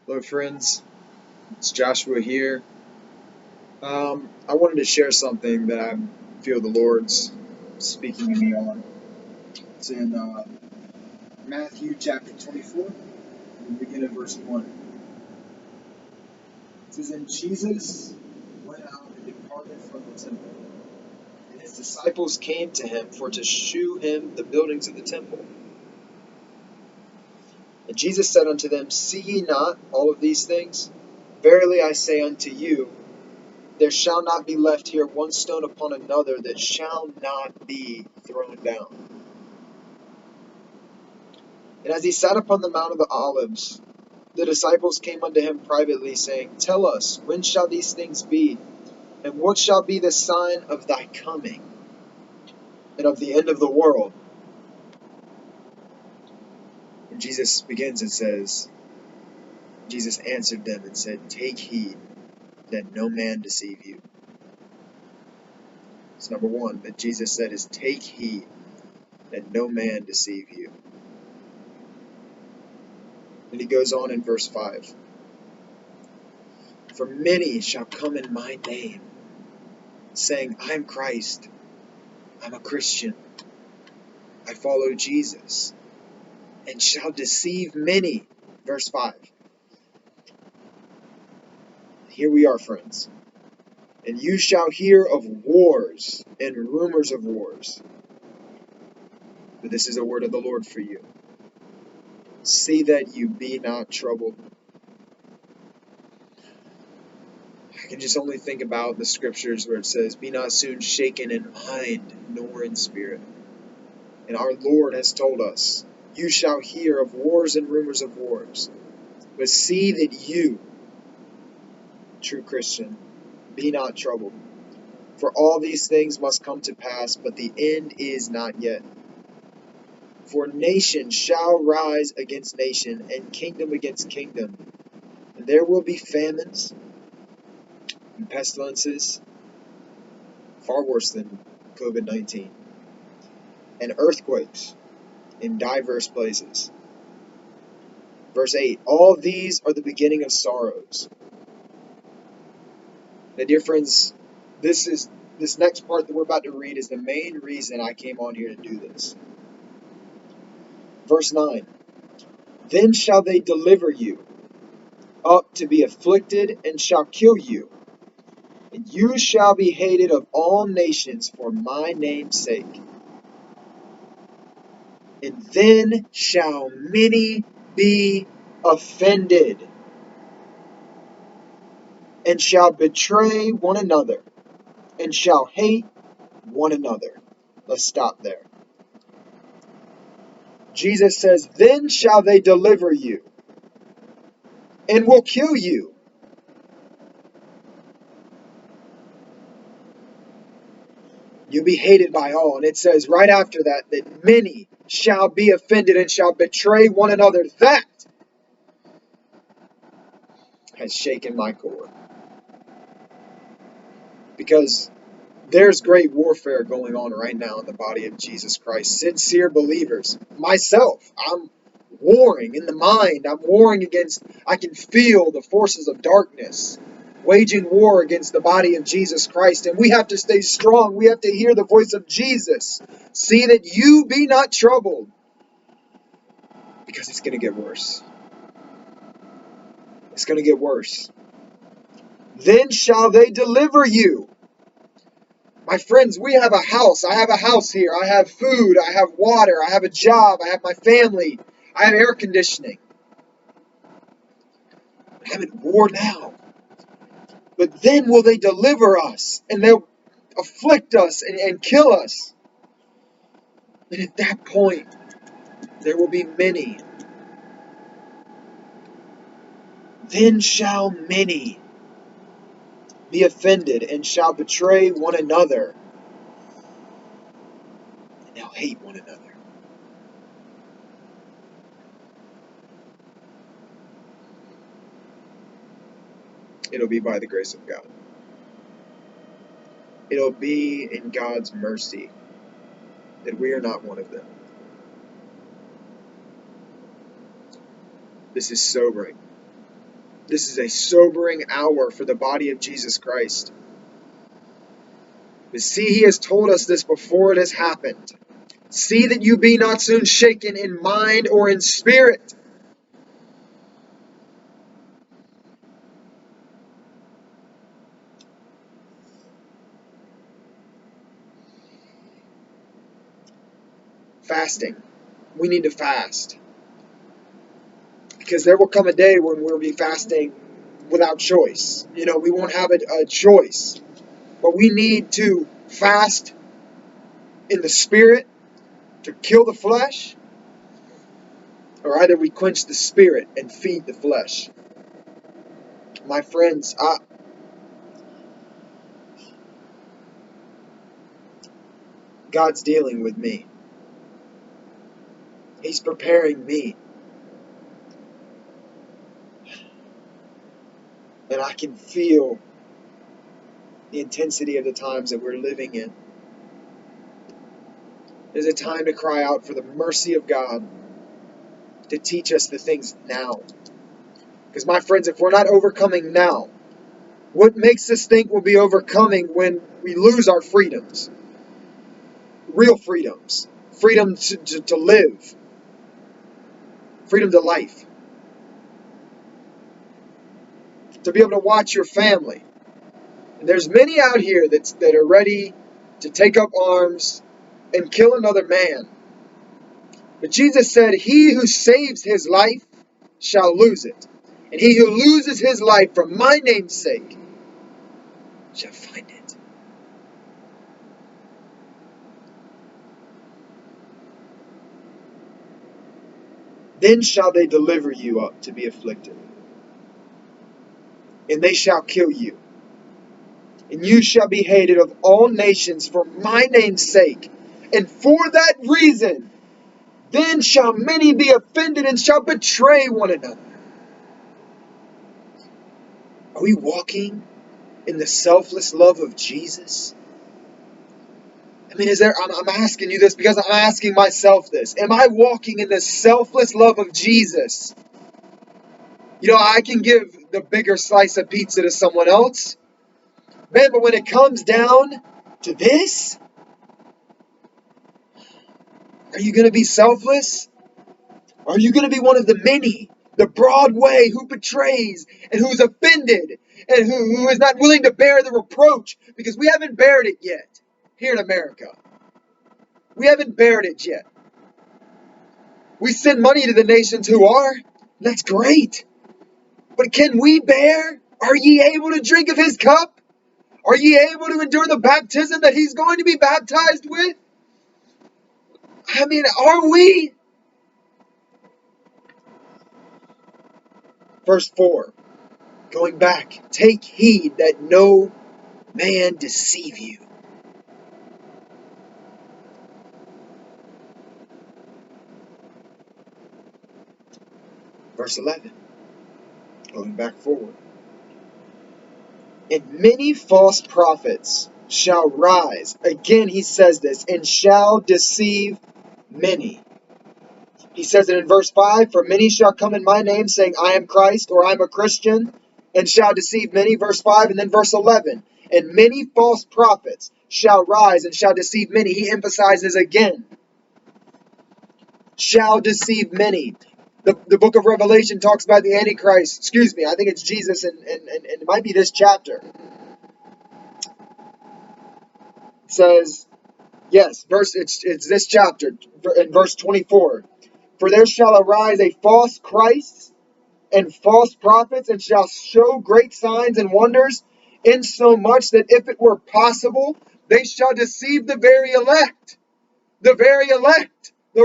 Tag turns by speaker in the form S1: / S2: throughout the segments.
S1: Hello friends, it's Joshua here. I wanted to share something that I feel the Lord's speaking to me on. It's in Matthew chapter 24, we begin at verse 1. It says, "And Jesus went out and departed from the temple, and his disciples came to him for to shew him the buildings of the temple. And Jesus said unto them, See ye not all of these things? Verily I say unto you, there shall not be left here one stone upon another that shall not be thrown down. And as he sat upon the Mount of the Olives, the disciples came unto him privately, saying, Tell us, when shall these things be? And what shall be the sign of thy coming, and of the end of the world? And Jesus begins and says, Jesus answered them and said, Take heed that no man deceive you. It's number one that Jesus said is, Take heed that no man deceive you. And he goes on in verse 5. For many shall come in my name, saying, I'm Christ, I'm a Christian, I follow Jesus, and shall deceive many. Verse 5. Here we are, friends. And you shall hear of wars and rumors of wars. But this is a word of the Lord for you. See that you be not troubled. I can just only think about the scriptures where it says, Be not soon shaken in mind, nor in spirit. And our Lord has told us, You shall hear of wars and rumors of wars. But see that you, true Christian, be not troubled. For all these things must come to pass, but the end is not yet. For nation shall rise against nation, and kingdom against kingdom. And there will be famines and pestilences, far worse than COVID-19, and earthquakes in diverse places. Verse 8, all these are the beginning of sorrows. Now, dear friends, this next part that we're about to read is the main reason I came on here to do this. Verse 9, Then shall they deliver you up to be afflicted, and shall kill you. And you shall be hated of all nations for my name's sake. And then shall many be offended, and shall betray one another, and shall hate one another. Let's stop there. Jesus says, Then shall they deliver you, and will kill you. You'll be hated by all. And it says right after that, that many shall be offended and shall betray one another. That has shaken my core. Because there's great warfare going on right now in the body of Jesus Christ. Sincere believers. Myself, I'm warring in the mind. I'm warring against, I can feel the forces of darkness waging war against the body of Jesus Christ. And we have to stay strong. We have to hear the voice of Jesus. See that you be not troubled. Because it's going to get worse. It's going to get worse. Then shall they deliver you. My friends, we have a house. I have a house here. I have food. I have water. I have a job. I have my family. I have air conditioning. I'm at war now. But then will they deliver us, and they'll afflict us and kill us. And at that point, there will be many. Then shall many be offended and shall betray one another. And they'll hate one another. It'll be by the grace of God. It'll be in God's mercy that we are not one of them. This is sobering. This is a sobering hour for the body of Jesus Christ. But see, he has told us this before it has happened. See that you be not soon shaken in mind or in spirit. Fasting. We need to fast. Because there will come a day when we'll be fasting without choice. We won't have a choice. But we need to fast in the spirit to kill the flesh, or either we quench the spirit and feed the flesh. My friends, God's dealing with me. He's preparing me. And I can feel the intensity of the times that we're living in. There's a time to cry out for the mercy of God to teach us the things now. Because my friends, if we're not overcoming now, what makes us think we'll be overcoming when we lose our freedoms? Real freedoms. Freedom to live. Freedom to life. To be able to watch your family. And there's many out here that are ready to take up arms and kill another man. But Jesus said, he who saves his life shall lose it. And he who loses his life for my name's sake shall find it. Then shall they deliver you up to be afflicted. And they shall kill you. And you shall be hated of all nations for my name's sake. And for that reason, then shall many be offended and shall betray one another. Are we walking in the selfless love of Jesus? I mean, I'm asking you this because I'm asking myself this. Am I walking in the selfless love of Jesus? I can give the bigger slice of pizza to someone else. Man, but when it comes down to this, are you going to be selfless? Are you going to be one of the many, the broad way, who betrays and who's offended and who is not willing to bear the reproach? Because we haven't bared it yet here in America. We haven't bared it yet. We send money to the nations who are. That's great. But can we bear? Are ye able to drink of his cup? Are ye able to endure the baptism that he's going to be baptized with? I mean, are we? Verse 4, going back, take heed that no man deceive you. Verse 11, going back forward. And many false prophets shall rise. Again, he says this, and shall deceive many. He says it in verse 5, for many shall come in my name, saying, I am Christ, or I am a Christian, and shall deceive many. Verse 5, and then verse 11, and many false prophets shall rise and shall deceive many. He emphasizes again, shall deceive many. The book of Revelation talks about the Antichrist. I think it's Jesus, and it might be this chapter. It says, yes, it's this chapter, in verse 24. For there shall arise a false Christ and false prophets, and shall show great signs and wonders, insomuch that if it were possible, they shall deceive the very elect, the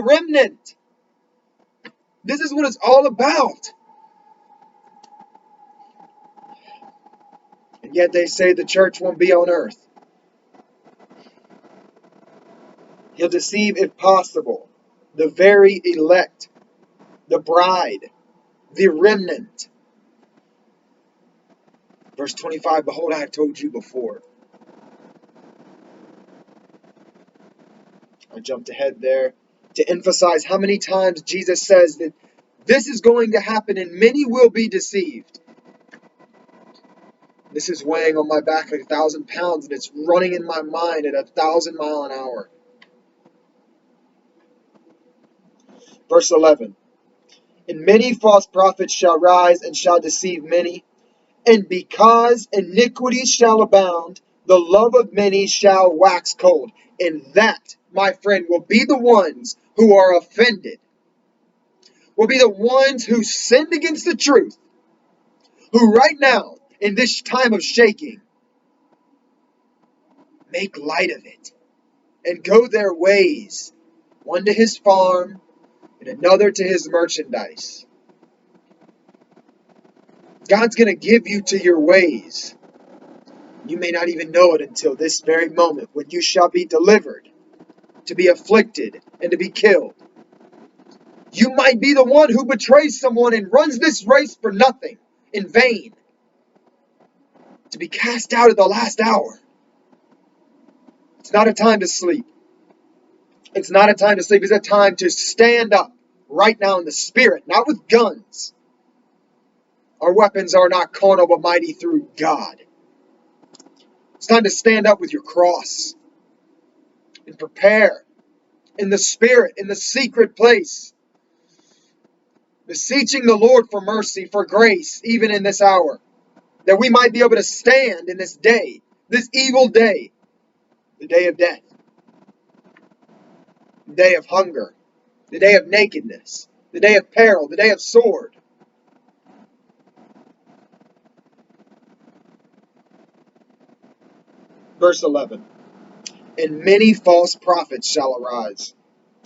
S1: remnant. This is what it's all about. And yet they say the church won't be on earth. He'll deceive, if possible, the very elect, the bride, the remnant. Verse 25, behold, I have told you before. I jumped ahead there to emphasize how many times Jesus says that this is going to happen and many will be deceived. This is weighing on my back like 1,000 pounds, and it's running in my mind at 1,000 miles an hour. Verse 11. And many false prophets shall rise and shall deceive many. And because iniquity shall abound, the love of many shall wax cold. And that, my friend, will be the ones who are offended. Will be the ones who sinned against the truth. Who right now, in this time of shaking, make light of it. And go their ways. One to his farm, and another to his merchandise. God's going to give you to your ways. You may not even know it until this very moment when you shall be delivered, to be afflicted, and to be killed. You might be the one who betrays someone and runs this race for nothing, in vain, to be cast out at the last hour. It's not a time to sleep. It's not a time to sleep. It's a time to stand up right now in the Spirit, not with guns. Our weapons are not carnal but mighty through God. It's time to stand up with your cross and prepare in the Spirit, in the secret place, beseeching the Lord for mercy, for grace, even in this hour, that we might be able to stand in this day, this evil day, the day of death, the day of hunger, the day of nakedness, the day of peril, the day of sword. Verse 11. And many false prophets shall arise,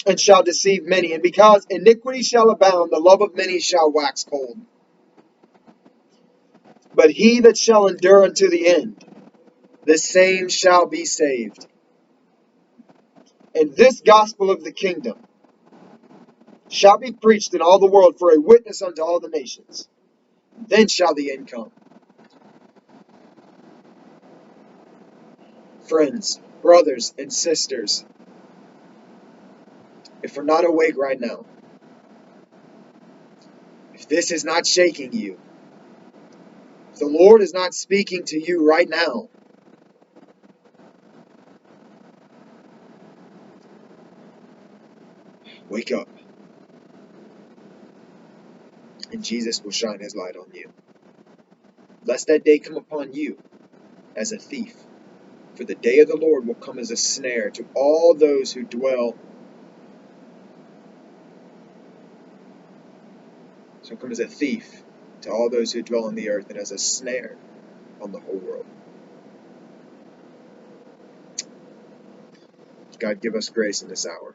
S1: and shall deceive many. And because iniquity shall abound, the love of many shall wax cold. But he that shall endure unto the end, the same shall be saved. And this gospel of the kingdom shall be preached in all the world for a witness unto all the nations. Then shall the end come. Friends, brothers, and sisters, if we're not awake right now, if this is not shaking you, if the Lord is not speaking to you right now, wake up, and Jesus will shine his light on you. Lest that day come upon you as a thief, for the day of the Lord will come as a snare to all those who dwell. So come as a thief to all those who dwell on the earth, and as a snare on the whole world. God give us grace in this hour.